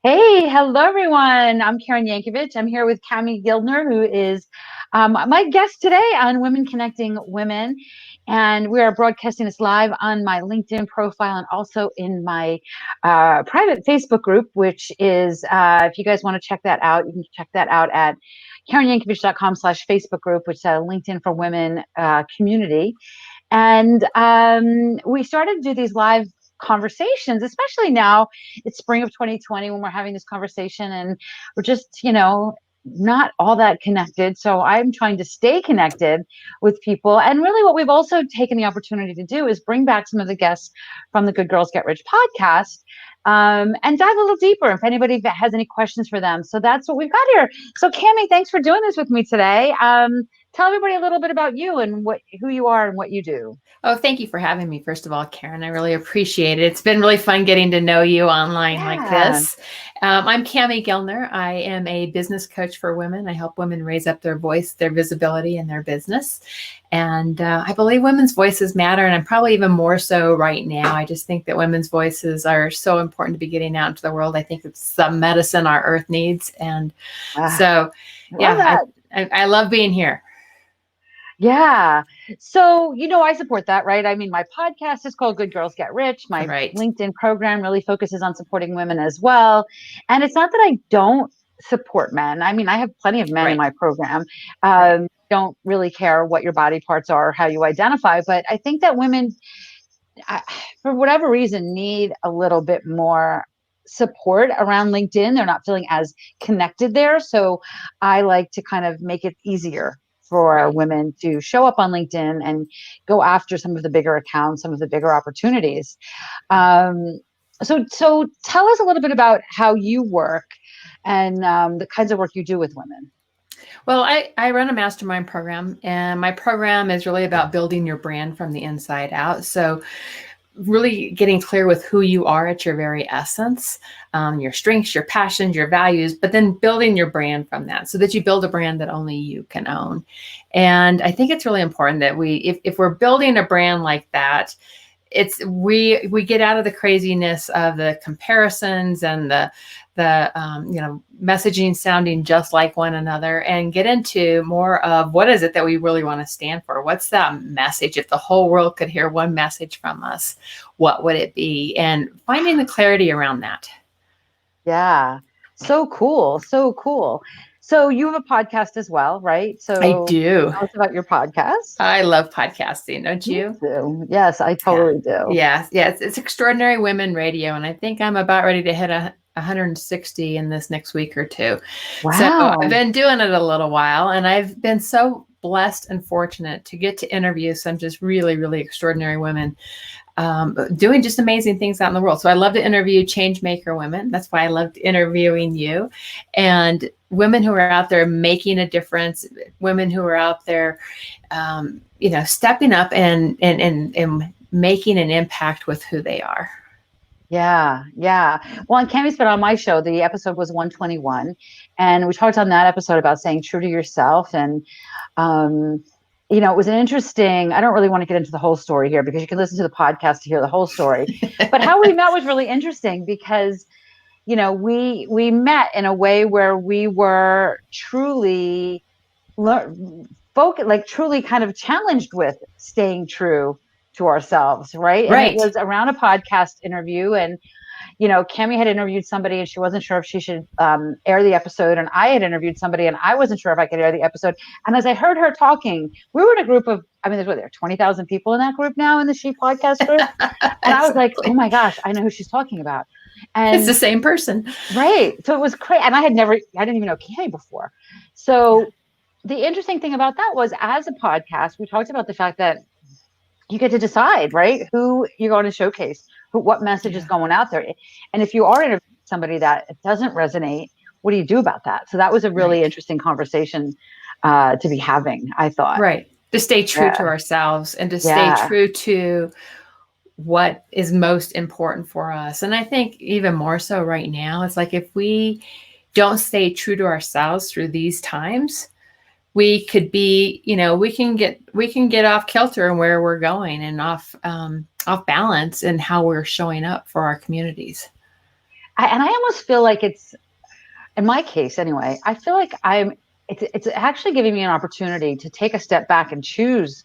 Hey, hello everyone. I'm Karen Yankovich. I'm here with Kami Guildner, who is my guest today on Women Connecting Women. And we are broadcasting this live on my LinkedIn profile and also in my private Facebook group, which is, if you guys want to check that out, you can check that out at KarenYankovich.com/Facebook group, which is a LinkedIn for Women community. And we started to do these live conversations, especially now it's spring of 2020 when we're having this conversation and we're just, not all that connected. So I'm trying to stay connected with people. And really what we've also taken the opportunity to do is bring back some of the guests from the Good Girls Get Rich podcast and dive a little deeper if anybody has any questions for them. So that's what we've got here. So Kami, thanks for doing this with me today. Tell everybody a little bit about you and who you are and what you do. Oh, thank you for having me. First of all, Karen, I really appreciate it. It's been really fun getting to know you online like this. I'm Kami Guildner. I am a business coach for women. I help women raise up their voice, their visibility in their business. And I believe women's voices matter. And I'm probably even more so right now. I just think that women's voices are so important to be getting out into the world. I think it's the medicine our earth needs. And I love being here. Yeah. So, I support that, right? I mean, my podcast is called Good Girls Get Rich. My LinkedIn program really focuses on supporting women as well. And it's not that I don't support men. I mean, I have plenty of men in my program. Don't really care what your body parts are, or how you identify. But I think that women, for whatever reason, need a little bit more support around LinkedIn. They're not feeling as connected there. So I like to kind of make it easier for women to show up on LinkedIn and go after some of the bigger accounts, some of the bigger opportunities. So tell us a little bit about how you work and the kinds of work you do with women. Well, I run a mastermind program, and my program is really about building your brand from the inside out. So really getting clear with who you are at your very essence, your strengths, your passions, your values, but then building your brand from that so that you build a brand that only you can own. And I think it's really important that if we're building a brand like that, we get out of the craziness of the comparisons and the messaging sounding just like one another, and get into more of what is it that we really want to stand for? What's that message? If the whole world could hear one message from us, what would it be? And finding the clarity around that. Yeah. So cool. So cool. So you have a podcast as well, right? So I do. Tell us about your podcast. I love podcasting, don't you? Me too. Yes, I totally do. Yeah. It's Extraordinary Women Radio, and I think I'm about ready to hit 160 in this next week or two. Wow. So I've been doing it a little while, and I've been so blessed and fortunate to get to interview some just really, really extraordinary women doing just amazing things out in the world. So I love to interview change maker women. That's why I loved interviewing you, and women who are out there making a difference, women who are out there, stepping up and making an impact with who they are. Yeah. Well, and Kami's been on my show. The episode was 121, and we talked on that episode about staying true to yourself. And it was an interesting, I don't really want to get into the whole story here because you can listen to the podcast to hear the whole story. But how we met was really interesting because, we met in a way where we were truly truly kind of challenged with staying true to ourselves, right? And it was around a podcast interview, and Kami had interviewed somebody and she wasn't sure if she should air the episode, and I had interviewed somebody and I wasn't sure if I could air the episode. And as I heard her talking, we were in a group of, there's 20,000 people in that group now, in the She Podcast group. And I was like, oh my gosh, I know who she's talking about. And it's the same person. Right. So it was crazy. And I didn't even know Kami before. So the interesting thing about that was, as a podcast, we talked about the fact that you get to decide, right, who you're going to showcase, what message is going out there. And if you are interviewing somebody that it doesn't resonate, what do you do about that? So that was a really interesting conversation to be having, I thought. Right. To stay true to ourselves and to stay true to what is most important for us. And I think even more so right now, it's like if we don't stay true to ourselves through these times, we could be, we can get off kilter in where we're going and off balance in how we're showing up for our communities. and I almost feel like it's, in my case anyway, I feel like it's actually giving me an opportunity to take a step back and choose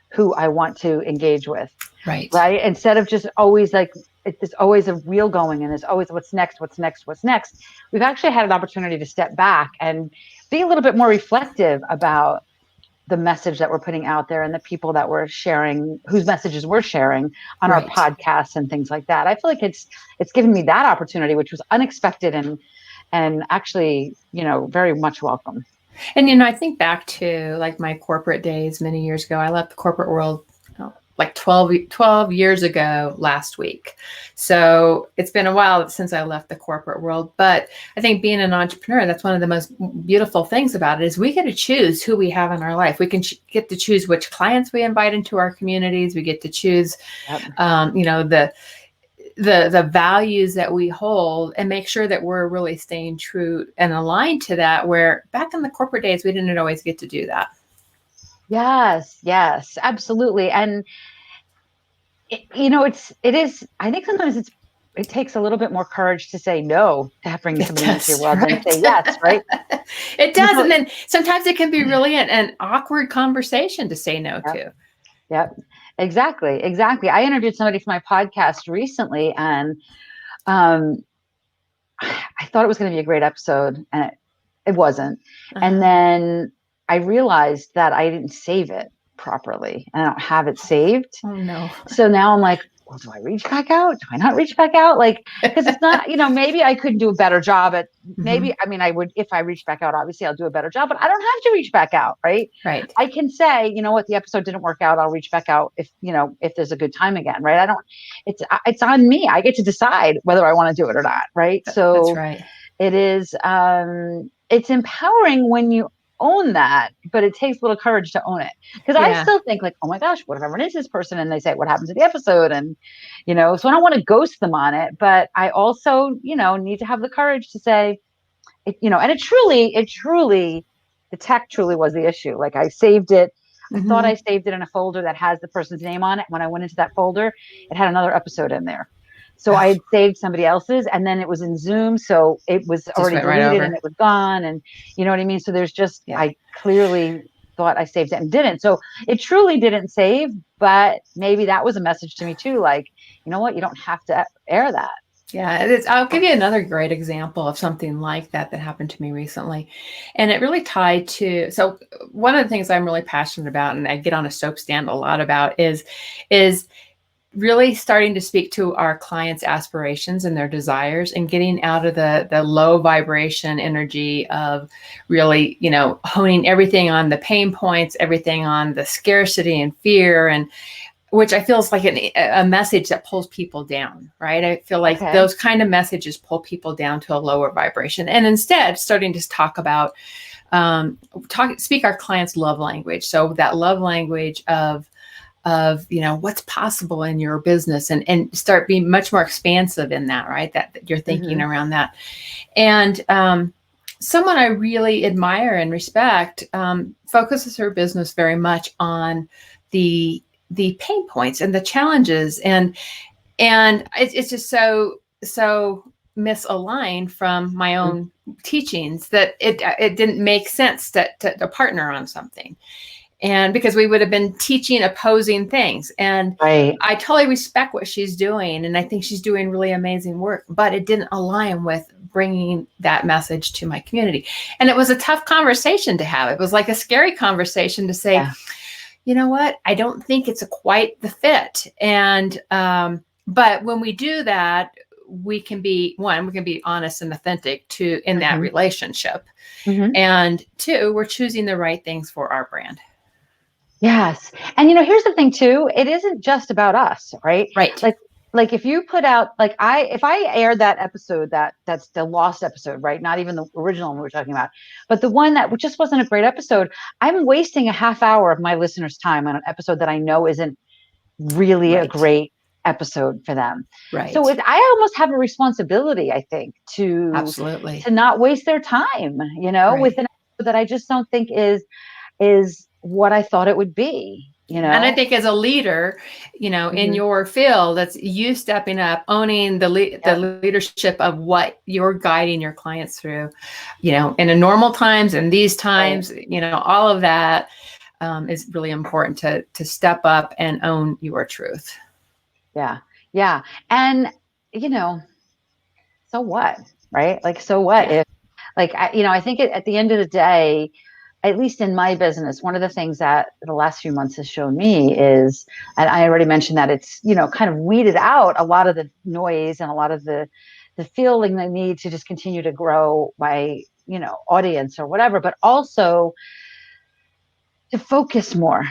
who I want to engage with. Right. Right. Instead of just always like, there's always a wheel going and there's always what's next, what's next, what's next. We've actually had an opportunity to step back and be a little bit more reflective about the message that we're putting out there and the people that we're sharing, whose messages we're sharing on our Right. podcasts and things like that. I feel like it's given me that opportunity, which was unexpected and actually, very much welcome. And, I think back to like my corporate days many years ago. I left the corporate world like 12 years ago last week. So it's been a while since I left the corporate world. But I think being an entrepreneur, that's one of the most beautiful things about it is we get to choose who we have in our life. We can get to choose which clients we invite into our communities. We get to choose, the values that we hold and make sure that we're really staying true and aligned to that, where back in the corporate days, we didn't always get to do that. Yes, absolutely. And I think sometimes it takes a little bit more courage to say no to bringing somebody into your world than say yes, right? It does. And then sometimes it can be really an awkward conversation to say no to. Yep. Exactly. I interviewed somebody for my podcast recently, and I thought it was going to be a great episode, and it wasn't. And then I realized that I didn't save it properly, and I don't have it saved. Oh no. So now I'm like, well, do I reach back out? Do I not reach back out? Like, because it's not, maybe I could do a better job at maybe, I mean, I would, if I reach back out, obviously I'll do a better job, but I don't have to reach back out. Right. Right. I can say, you know what, the episode didn't work out. I'll reach back out if there's a good time again. Right. It's on me. I get to decide whether I want to do it or not. Right. So that's right. It is, it's empowering when you own that, but it takes a little courage to own it. Because I still think like, oh my gosh, what if I run into this person and they say, what happened to the episode? And, so I don't want to ghost them on it, but I also, need to have the courage to say, and it truly, the tech truly was the issue. Like I saved it. I thought I saved it in a folder that has the person's name on it. When I went into that folder, it had another episode in there. So I had saved somebody else's, and then it was in Zoom. So it was just already deleted and it was gone. And you know what I mean? So there's just, I clearly thought I saved it and didn't. So it truly didn't save, but maybe that was a message to me too. Like, you know what? You don't have to air that. Yeah, it is. I'll give you another great example of something like that happened to me recently. And it really tied to, so one of the things I'm really passionate about, and I get on a soap stand a lot about, is really starting to speak to our clients' aspirations and their desires and getting out of the low vibration energy of really, honing everything on the pain points, everything on the scarcity and fear, and which I feel is like a message that pulls people down, right? I feel like those kind of messages pull people down to a lower vibration, and instead starting to talk about, speak our clients' love language. So that love language of what's possible in your business, and start being much more expansive in that, right? That you're thinking around that. And someone I really admire and respect focuses her business very much on the pain points and the challenges, and it's just so misaligned from my own teachings that it didn't make sense to partner on something. And because we would have been teaching opposing things. And I totally respect what she's doing. And I think she's doing really amazing work, but it didn't align with bringing that message to my community. And it was a tough conversation to have. It was like a scary conversation to say, you know what, I don't think it's quite the fit. And, but when we do that, we can be honest and authentic in that relationship. And two, we're choosing the right things for our brand. Yes. And here's the thing too, it isn't just about us, right? Right. Like if you put out, if I aired that episode, that's the lost episode, right? Not even the original one we were talking about, but the one that just wasn't a great episode, I'm wasting a half hour of my listeners' time on an episode that I know isn't really a great episode for them. Right. So I almost have a responsibility, I think, to not waste their time, with an episode that I just don't think is what I thought it would be. you And I know? think as a leader, in your field, that's you stepping up, owning the leadership of what you're guiding your clients through, in a normal times and these times, all of that is really important to step up and own your truth. Yeah. Yeah. And, so what, right? Like, so what if, like, I think at the end of the day, at least in my business, one of the things that the last few months has shown me is, and I already mentioned that it's, kind of weeded out a lot of the noise and a lot of the feeling the need to just continue to grow my, audience or whatever, but also to focus more,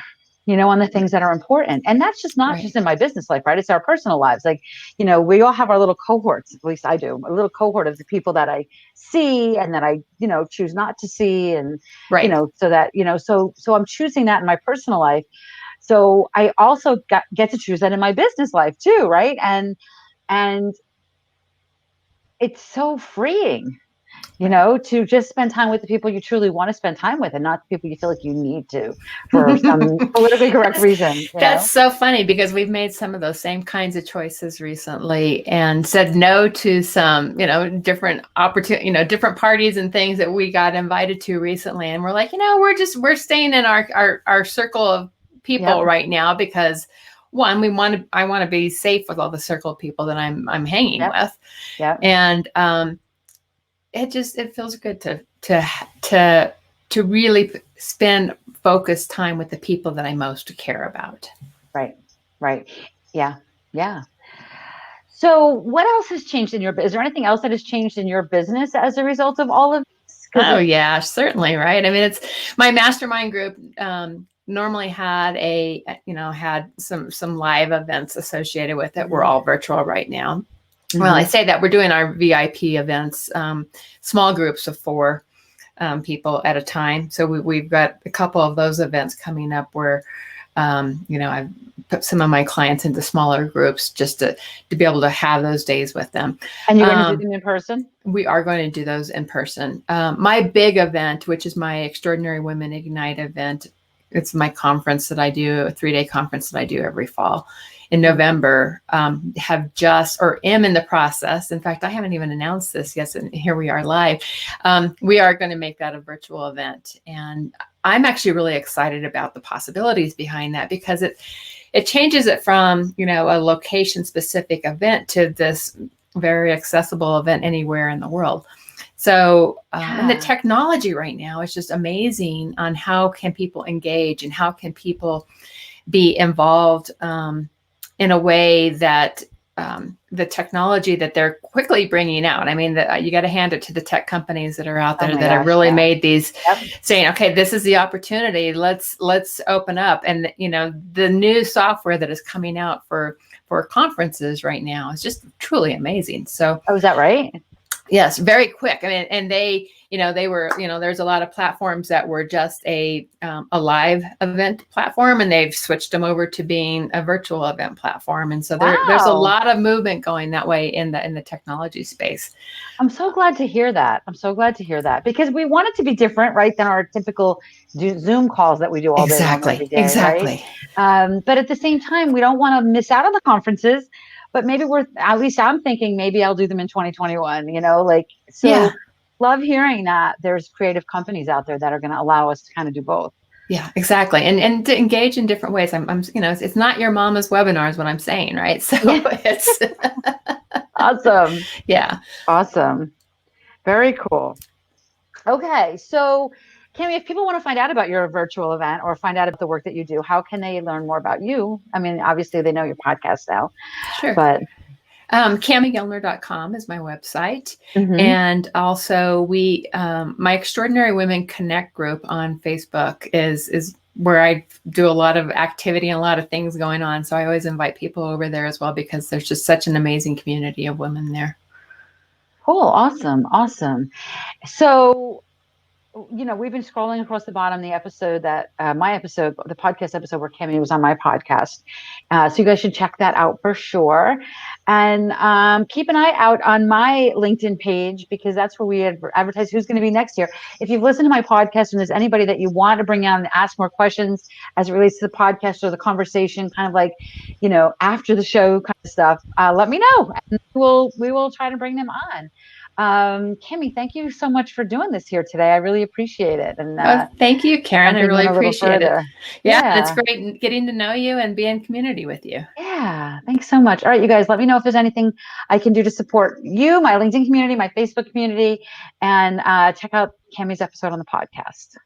on the things that are important. And that's just not just in my business life, right? It's our personal lives. Like, we all have our little cohorts, at least I do, a little cohort of the people that I see and that I, choose not to see. And, so that, so I'm choosing that in my personal life. So I also get to choose that in my business life too. Right. And it's so freeing, to just spend time with the people you truly want to spend time with and not the people you feel like you need to for some politically correct reason. That's so funny because we've made some of those same kinds of choices recently and said no to some, different opportunity, different parties and things that we got invited to recently. And we're like, we're staying in our circle of people right now because one, I want to be safe with all the circle of people that I'm hanging with. Yeah. And, it feels good to really spend focused time with the people that I most care about. Right. Yeah. So what else has changed in is there anything else that has changed in your business as a result of all of this? Oh yeah, certainly. Right. I mean, it's my mastermind group, normally had had some live events associated with it. We're all virtual right now. Well, I say that we're doing our VIP events, small groups of 4 people at a time. So we've got a couple of those events coming up where, I've put some of my clients into smaller groups just to be able to have those days with them. And you're going to do them in person? We are going to do those in person. My big event, which is my Extraordinary Women Ignite event, it's my conference that I do, a 3-day conference that I do every fall. In November, am in the process. In fact, I haven't even announced this yet, and here we are live. We are going to make that a virtual event. And I'm actually really excited about the possibilities behind that because it changes it from, a location specific event to this very accessible event anywhere in the world. So, and the technology right now is just amazing on how can people engage and how can people be involved in a way that the technology that they're quickly bringing out. I mean, you got to hand it to the tech companies that are out there that have really made these saying, okay, this is the opportunity. Let's open up. And, the new software that is coming out for conferences right now is just truly amazing. So, is that right? Yes, very quick. I mean, and they were, there's a lot of platforms that were just a live event platform, and they've switched them over to being a virtual event platform. And so there's a lot of movement going that way in the technology space. I'm so glad to hear that. Because we want it to be different, right, than our typical Zoom calls that we do all day long every day. Exactly. Right? But at the same time, we don't want to miss out on the conferences. But maybe at least I'm thinking maybe I'll do them in 2021, love hearing that there's creative companies out there that are going to allow us to kind of do both. Yeah, exactly. And to engage in different ways. I'm it's not your mama's webinar is what I'm saying, right? So it's awesome. Yeah. Awesome. Very cool. Okay. So Kami, if people want to find out about your virtual event or find out about the work that you do, how can they learn more about you? I mean, obviously they know your podcast now. Sure. But KamiGuildner.com is my website. And also my Extraordinary Women Connect group on Facebook is where I do a lot of activity and a lot of things going on. So I always invite people over there as well because there's just such an amazing community of women there. Cool. Awesome. So we've been scrolling across the bottom, the episode that my episode, the podcast episode where Kami was on my podcast. So you guys should check that out for sure. And keep an eye out on my LinkedIn page, because that's where we advertise who's going to be next year. If you've listened to my podcast and there's anybody that you want to bring on and ask more questions as it relates to the podcast or the conversation, kind of like, after the show kind of stuff, let me know. And we will try to bring them on. Kami, thank you so much for doing this here today. I really appreciate it. And thank you, Karen. I really appreciate it. Yeah, it's great getting to know you and be in community with you. Yeah, thanks so much. All right, you guys, let me know if there's anything I can do to support you, my LinkedIn community, my Facebook community, and check out Kami's episode on the podcast.